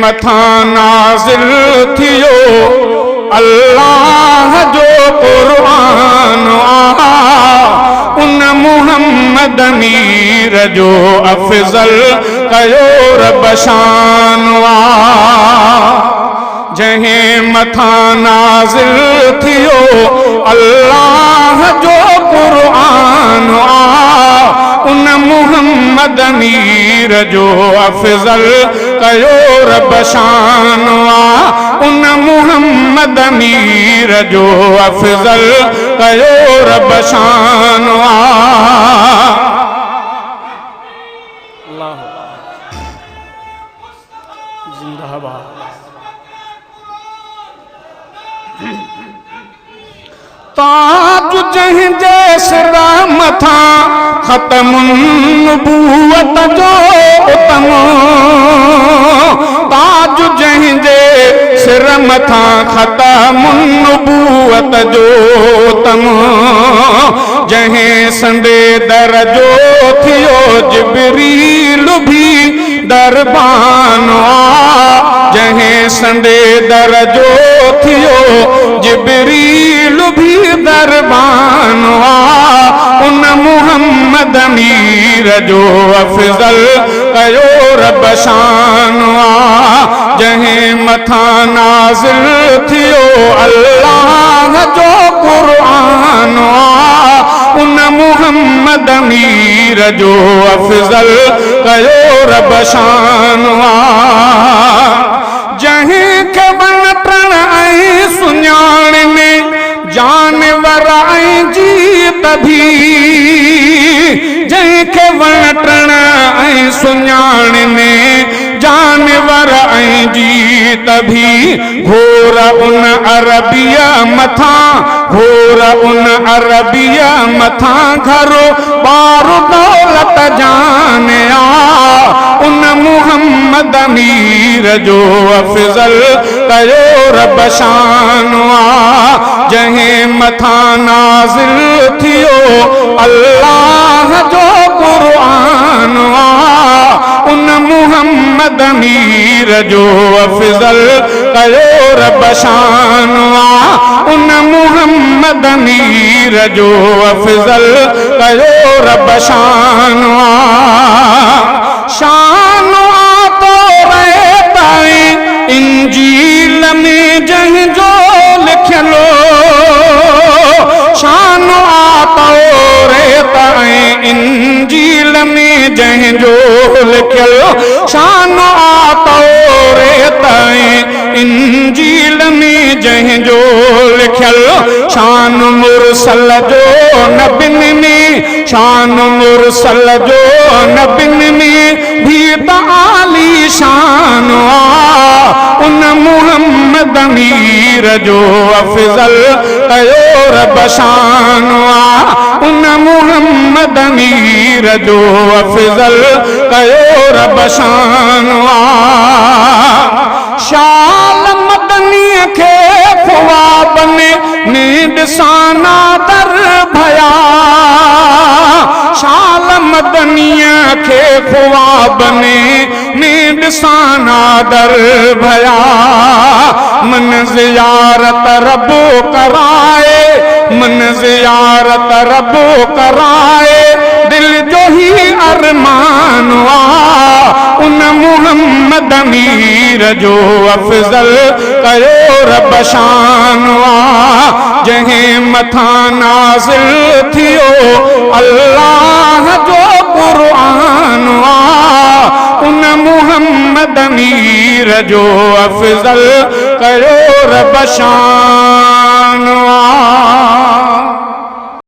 मथां नाज़िल थियो अल्लाह जो क़ुरान आ उन मुहम्मद मीर जो अफ़ज़ल कयो रब शान आ जंहिं मथां नाज़िल थियो अल्लाह जो क़ुरान आ उन मुहम्मद मीर जो अफ़ज़ल कयो रब शान आ उन मुहम्मद मीर जो अफ़ज़ल कयो रब शान आ जिंदाबाद ताज जंहिंजे सिर मथां ख़तमुन नबूवत जो उतम ताज जंहिंजे सिर मथां ख़तमुन नबूवत जो उतम जंहिं संदे दर जो थियो जिब्रील भी दरबान आ जंहिं संदे दर जो थियो जिब्रील भी दरबान आ उन मुहम्मद मीर जो अफ़ज़ल कयो रब शान आ जंहिं मथां नाज़िल थियो अल्लाह जो क़ुरान आ उन मुहम्मद मीर जो अफ़ज़ल कयो रब शान आ जंहिं खे वणटण ऐं सुञाण में जानवर ऐं जीत भी जंहिंखे वणटण ऐं सुञाण में जानवर ऐं जीत भी घोर उन अरबिया मथां घोर उन अरबिया मथां घरो ॿार दौलत जान आ उन मुहम्मद मीर जो अफ़ज़ल कयो रब शान आ जंहिं मथां नाज़िल थियो अल्लाह जो क़ुरान आ उन मुहम्मद मीर जो अफ़ज़ल कयो रब शान आ उन मुहम्मद मीर जो अफ़ज़ल कयो रब शान आ शान आ तो रहताई इंजील में जंहिंजो लिखियलो शान आ तो रहताई इंजील में जंहिंजो लिखियलो शान आ तो रहताई इंजील में जंहिंजो लिखियलो शान मुरसल जो नबिन में शान मुरसल जो नबिन में भी त आली शान आ उन मुहम्मद मीर जो अफ़ज़ल कयो रब शान आ उन मुहम्मद मीर जो अफ़ज़ल कयो रब शान आ शाल मदनी खे ख्वाब में ॾिसाना दर भया शाल मदनीअ खे ख्वाब में ॾिसाना दर भया मन ज़ियारत रबो कराए मन ज़ियारत रबो कराए दिल जो ही अरमान आ उन मुहम्मद मीर जो अफ़ज़ल कयो रब शान आ जंहिं मथां नाज़िल थियो अल्लाह जो क़ुरान आ उन मुहम्मद मीर जो अफ़ज़ल कयो रब शान आ